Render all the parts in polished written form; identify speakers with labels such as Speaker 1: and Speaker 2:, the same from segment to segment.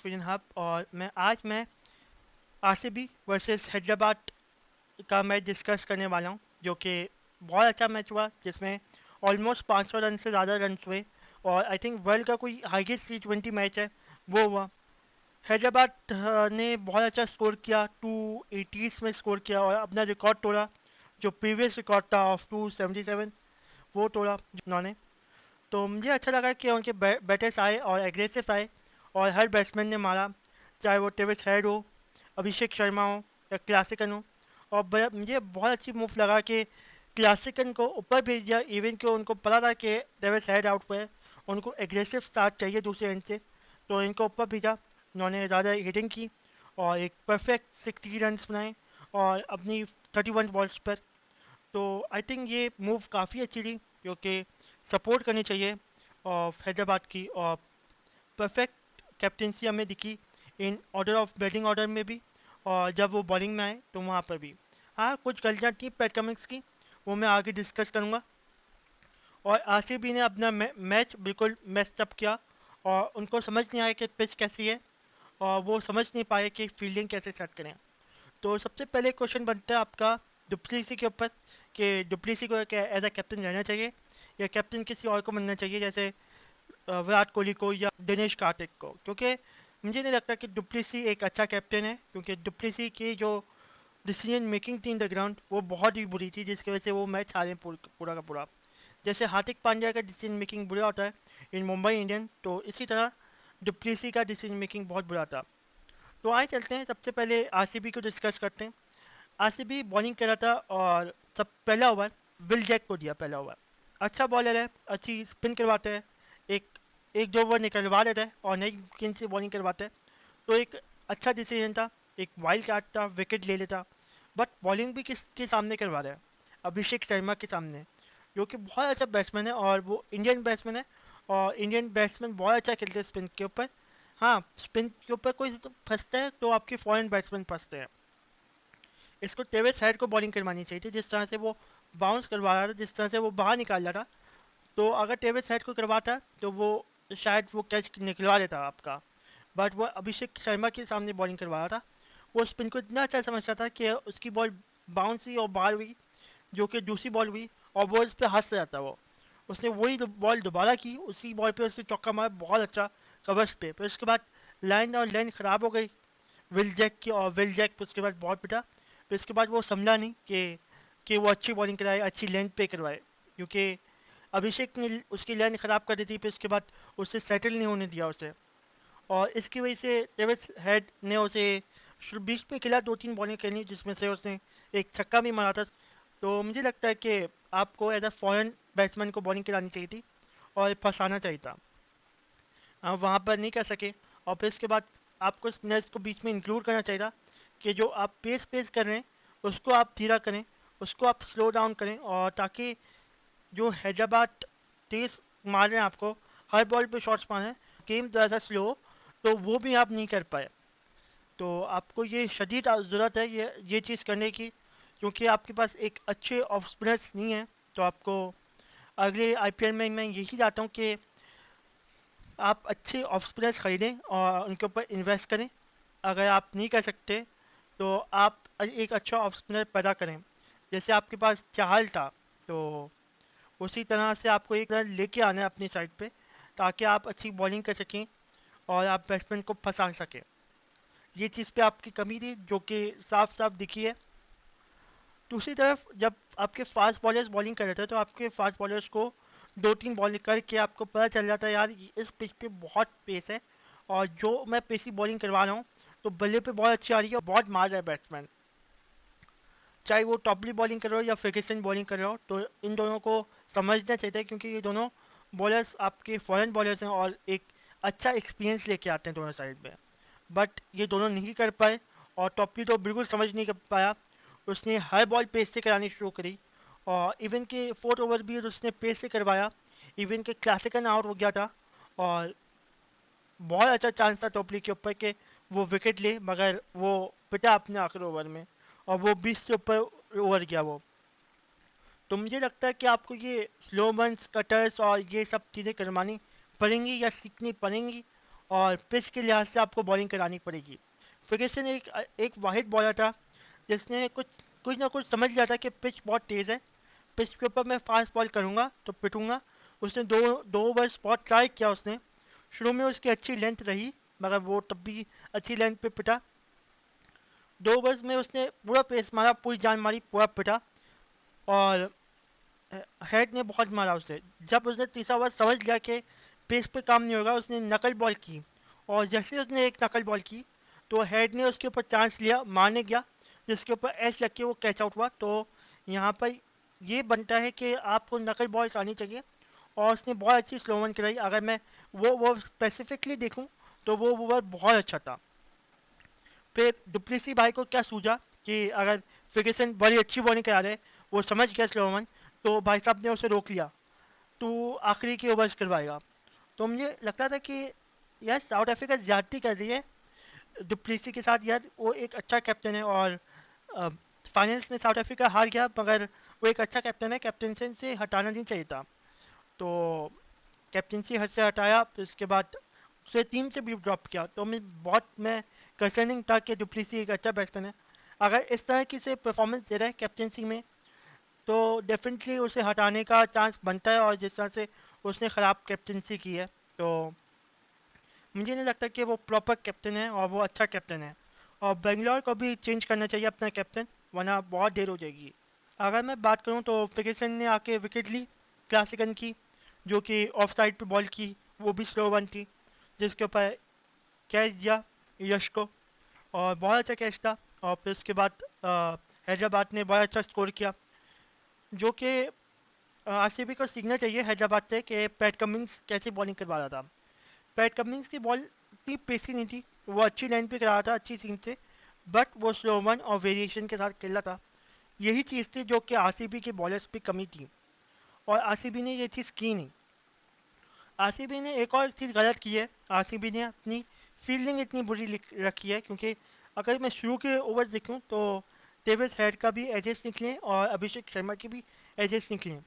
Speaker 1: Sweden hub और मैं RCB versus Hyderabad का मैच डिस्कस करने वाला हूं, जो कि बहुत अच्छा मैच हुआ जिसमें ऑलमोस्ट 500 रन से ज़्यादा रन हुए। और आई थिंक वर्ल्ड का कोई हाईएस्ट T20 मैच है वो हुआ। हैदराबाद ने बहुत अच्छा स्कोर किया, 280s में स्कोर किया और अपना रिकॉर्ड तोड़ा, जो प्रीवियस रिकॉर्ड था ऑफ 277 वो तोड़ा उन्होंने। तो मुझे अच्छा लगा कि उनके बैटर्स आए और एग्रेसिव आए और हर बैट्समैन ने मारा, चाहे वो टेविस हेड हो, अभिषेक शर्मा हो या क्लासिकन हो। और मुझे बहुत अच्छी मूव लगा कि क्लासिकन को ऊपर भेज दिया, इवन कि उनको पता था कि टेविस हेड आउट हुए, उनको एग्रेसिव स्टार्ट चाहिए दूसरे एंड से, तो इनको ऊपर भेजा। उन्होंने ज़्यादा हिटिंग की और एक परफेक्ट 60 रन बनाए और अपनी 31 बॉल्स पर। तो आई थिंक ये मूव काफ़ी अच्छी थी, क्योंकि सपोर्ट करनी चाहिए और हैदराबाद की। और परफेक्ट कैप्टेंसी हमें दिखी in order of batting order में भी, और जब वो बॉलिंग में आए तो वहाँ पर भी। हाँ, कुछ गलतियाँ थी पैट कमिंस की, वो मैं आगे डिस्कस करूँगा। और आरसीबी ने अपना मैच बिल्कुल मैच अप किया और उनको समझ नहीं आया कि पिच कैसी है, और वो समझ नहीं पाए कि फील्डिंग कैसे सेट करें। तो सबसे पहले क्वेश्चन बनता है आपका डुप्लेसी के ऊपर, कि डुप्लेसी को क्या एज अ कैप्टन रहना चाहिए या कैप्टन किसी और को बनना चाहिए, जैसे विराट कोहली को या दिनेश कार्तिक को। क्योंकि मुझे नहीं लगता कि डुप्लेसी एक अच्छा कैप्टन है, क्योंकि डुप्लेसी की जो डिसीजन मेकिंग थी इन द ग्राउंड वो बहुत ही बुरी थी, जिसकी वजह से वो मैच हारे पूरा का पूरा। जैसे हार्दिक पांड्या का डिसीजन मेकिंग बुरा होता है इन मुंबई इंडियन, तो इसी तरह डुप्लेसी का डिसीजन मेकिंग बहुत बुरा था। तो आए चलते हैं, सबसे पहले आरसीबी को डिस्कस करते हैं। आरसीबी बॉलिंग कर रहा था और सब पहला ओवर विल जैक को दिया। पहला ओवर अच्छा बॉलर है, अच्छी स्पिन करवाते हैं, एक एक दो ओवर निकलवा लेता है और नई गेंद से बॉलिंग करवाते हैं। तो एक अच्छा डिसीजन था, एक वाइल्ड कार्ड था, विकेट ले लेता। बट बॉलिंग भी किसके सामने करवा रहा है? अभिषेक शर्मा के सामने, जो कि बहुत अच्छा बैट्समैन है और वो इंडियन बैट्समैन है। और इंडियन बैट्समैन बहुत अच्छा खेलते हैं स्पिन के ऊपर। हाँ, स्पिन के ऊपर कोई तो फंसता है तो आपके फॉरेन बैट्समैन फंसते हैं। इसको टेविस हेड को बॉलिंग करवानी चाहिए थी, जिस तरह से वो बाउंस करवा रहा था, जिस तरह से वो बाहर निकाल रहा था। तो अगर टेविस हेड को करवाता तो वो शायद वो कैच निकलवा देता आपका। बट वो अभिषेक शर्मा के सामने बॉलिंग करवा रहा था। वो स्पिन को इतना अच्छा समझता था कि उसकी बॉल बाउंस हुई और बाहर हुई, जो कि दूसरी बॉल हुई, और वो इस पर हंस जाता वो। उसने वही बॉल दोबारा की, उसी बॉल पे उसने चौका मारा बहुत अच्छा कवर्स पे। फिर उसके बाद लाइन और लाइन ख़राब हो गई विल जैक की, और विल जैक उसके बाद बहुत पिटा। फिर इसके बाद वो समझा नहीं कि वो अच्छी बॉलिंग कराए, अच्छी लेंथ पे करवाए, क्योंकि अभिषेक ने उसकी लाइन ख़राब कर दी थी। फिर उसके बाद उससे सेटल नहीं होने दिया उसे, और इसकी वजह से टेविस हेड ने उसे बीच में खिला 2-3 बॉलिंग खेली, जिसमें से उसने एक छक्का भी मारा था। तो मुझे लगता है कि आपको एज अ फॉरेन बैट्समैन को बॉलिंग करानी चाहिए थी और फंसाना चाहिए था। आप वहाँ पर नहीं कर सके। और फिर इसके बाद आपको स्पिनर्स को बीच में इंक्लूड करना चाहिए था, कि जो आप पेस पेस कर रहे हैं उसको आप धीरा करें, उसको आप स्लो डाउन करें, और ताकि जो हैदराबाद तेज मार रहे हैं आपको, हर बॉल पे शॉट्स मार रहे हैं, गेम ज़्यादा स्लो हो, तो वो भी आप नहीं कर पाए। तो आपको ये शदीद ज़रूरत है ये चीज़ करने की, क्योंकि आपके पास एक अच्छे ऑफ स्पिनर्स नहीं है। तो आपको अगले आईपीएल में मैं यही चाहता हूँ कि आप अच्छे ऑफ स्पिनर्स खरीदें और उनके ऊपर इन्वेस्ट करें। अगर आप नहीं कर सकते तो आप एक अच्छा ऑफ स्पिनर पैदा करें, जैसे आपके पास चाहल था। तो उसी तरह से आपको एक रन लेके आना है अपनी साइड पे, ताकि आप अच्छी बॉलिंग कर सकें और आप बैट्समैन को फंसा सकें। ये चीज़ पे आपकी कमी थी, जो कि साफ साफ दिखी है। दूसरी तरफ जब आपके फास्ट बॉलर्स बॉलिंग कर रहे थे, तो आपके फास्ट बॉलर्स को 2-3 बॉलिंग करके आपको पता चल जाता है यार इस पिच पे बहुत पेस है, और जो मैं पेसी बॉलिंग करवा रहा हूँ तो बल्ले पे बहुत अच्छी आ रही है और बहुत मार रहा है बैट्समैन। चाहे वो टॉपली बॉलिंग कर रहे हो या फर्ग्यूसन बॉलिंग कर रहे हो, तो इन दोनों को समझना चाहिए, क्योंकि ये दोनों बॉलर्स आपके फॉरेन बॉलर्स हैं और एक अच्छा एक्सपीरियंस लेके आते हैं दोनों साइड में। बट ये दोनों नहीं कर पाए, और टॉपली तो बिल्कुल समझ नहीं कर पाया। उसने हर बॉल पेस से करानी शुरू करी, और इवन के फोर्थ ओवर भी उसने पेस से करवाया। इवन के क्लासिकन आउट हो गया था, और बहुत अच्छा चांस था टॉपली के ऊपर कि वो विकेट ले, मगर वो पिटा अपने आखिरी ओवर में, और वो 20 से ऊपर ओवर गया वो। तो मुझे लगता है कि आपको ये स्लो बंस कटर्स और ये सब चीज़ें करवानी पड़ेंगी या सीखनी पड़ेंगी, और पिच के लिहाज से आपको बॉलिंग करानी पड़ेगी। फर्ग्यूसन एक एक वाहिद बॉलर था जिसने कुछ ना कुछ समझ लिया था कि पिच बहुत तेज़ है, पिच के ऊपर मैं फास्ट बॉल करूँगा तो पिटूंगा। उसने दो दो ओवर बहुत ट्राई किया उसने। शुरू में उसकी अच्छी लेंथ रही, मगर वो तब भी अच्छी लेंथ पे पिटा। 2 ओवर्स में उसने पूरा पेस मारा, पूरी जान मारी, पूरा पिटा। और हेड ने बहुत मारा उसे। जब उसने तीसरा ओवर समझ लिया कि पेस पे काम नहीं होगा, उसने नकल बॉल की। और जैसे उसने एक नकल बॉल की तो हेड ने उसके ऊपर चांस लिया, मारने गया, जिसके ऊपर एच लग के वो कैच आउट हुआ। तो यहाँ पर ये बनता है कि आपको नकल बॉल आनी चाहिए। और उसने बहुत अच्छी स्लो वन कराई। अगर मैं वो स्पेसिफिकली देखूं तो वो ओवर बहुत अच्छा था। फिर डुप्लेसी भाई को क्या सूझा कि अगर फर्ग्यूसन बड़ी अच्छी बॉलिंग करा रहे, वो समझ गया स्लो वन, तो भाई साहब ने उसे रोक लिया। तो आखिरी के ओवर्स करवाएगा। तो मुझे लगता था कि यार साउथ अफ्रीका ज्यादती कर रही है डुप्लेसी के साथ। यार वो एक अच्छा कैप्टन है और फाइनल्स में साउथ अफ्रीका हार गया, मगर वो एक अच्छा कैप्टन है, कैप्टनसी से हटाना नहीं चाहिए था। तो कैप्टनसी हद से हटाया, फिर उसके बाद उसे टीम से भी ड्रॉप किया। तो मैं कंसर्निंग था कि डुप्लेसी एक अच्छा बैट्समैन है। अगर इस तरह की से परफॉर्मेंस दे रहा है कैप्टनसी में, तो डेफिनेटली उसे हटाने का चांस बनता है। और जिस तरह से उसने ख़राब कैप्टनसी की है, तो मुझे नहीं लगता कि वो प्रॉपर कैप्टन है और वो अच्छा कैप्टन है। और बेंगलोर को भी चेंज करना चाहिए अपना कैप्टन, वरना बहुत देर हो जाएगी। अगर मैं बात करूं तो फर्ग्यूसन ने आके विकेट ली क्लासिकन की, जो कि ऑफ साइड पे बॉल की, वो भी स्लो वन थी, जिसके ऊपर कैच दिया यश को, और बहुत अच्छा कैच था। और फिर उसके बाद हैदराबाद ने बहुत अच्छा स्कोर किया, जो कि आरसीबी को सीखना चाहिए हैदराबाद से कि पैट कमिंग्स कैसे बॉलिंग करवा रहा था। पैट कमिंग्स की बॉल इतनी पेसी नहीं थी, वो अच्छी लाइन पे करा रहा था, अच्छी सीम से, बट वो स्लो वन और वेरिएशन के साथ खेला था। यही चीज़ थी जो कि आरसीबी के बॉलर्स पे कमी थी, और आरसीबी ने ये चीज़ की नहीं। आरसीबी ने एक और चीज़ गलत की है, आरसीबी ने अपनी फील्डिंग इतनी बुरी रखी है। क्योंकि अगर मैं शुरू के ओवर देखूं तो डेविस हेड का भी एजेस निकले और अभिषेक शर्मा की भी एजेस निकले।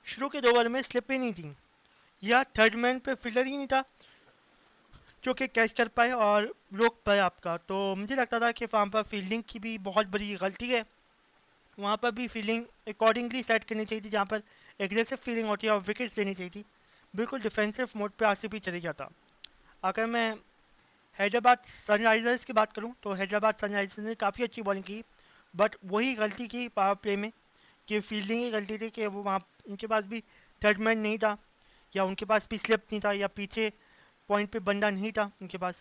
Speaker 1: शुरू के 2 ओवर में स्लिप ही नहीं थी, या थर्ड मैन पे फील्डर ही नहीं था जो कि कैच कर पाए और रोक पाए आपका। तो मुझे लगता था कि वहाँ पर फील्डिंग की भी बहुत बड़ी गलती है। वहाँ पर भी फील्डिंग अकॉर्डिंगली सेट करनी चाहिए थी, जहाँ पर एग्रेसिव फील्डिंग होती है और विकेट्स लेनी चाहिए थी। बिल्कुल डिफेंसिव मोड पे आरसीबी चली जाता। अगर मैं हैदराबाद सनराइजर्स की बात करूँ तो हैदराबाद सनराइजर्स ने काफ़ी अच्छी बॉलिंग की, बट वही गलती की पावर प्ले में कि फील्डिंग की गलती थी कि वो वहाँ उनके पास भी थर्ड मैन नहीं था, या उनके पास भी स्लिप नहीं था, या पीछे पॉइंट पे बंदा नहीं था उनके पास,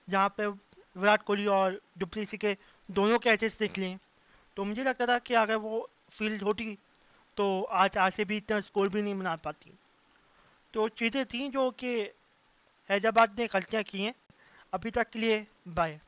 Speaker 1: जहाँ पे विराट कोहली और डुप्लेसी के दोनों कैचेस निकले। तो मुझे लगता था कि अगर वो फील्ड होती तो आज आरसीबी इतना स्कोर भी नहीं बना पाती। तो चीज़ें थी जो कि हैदराबाद ने गलतियाँ की हैं। अभी तक के लिए बाय।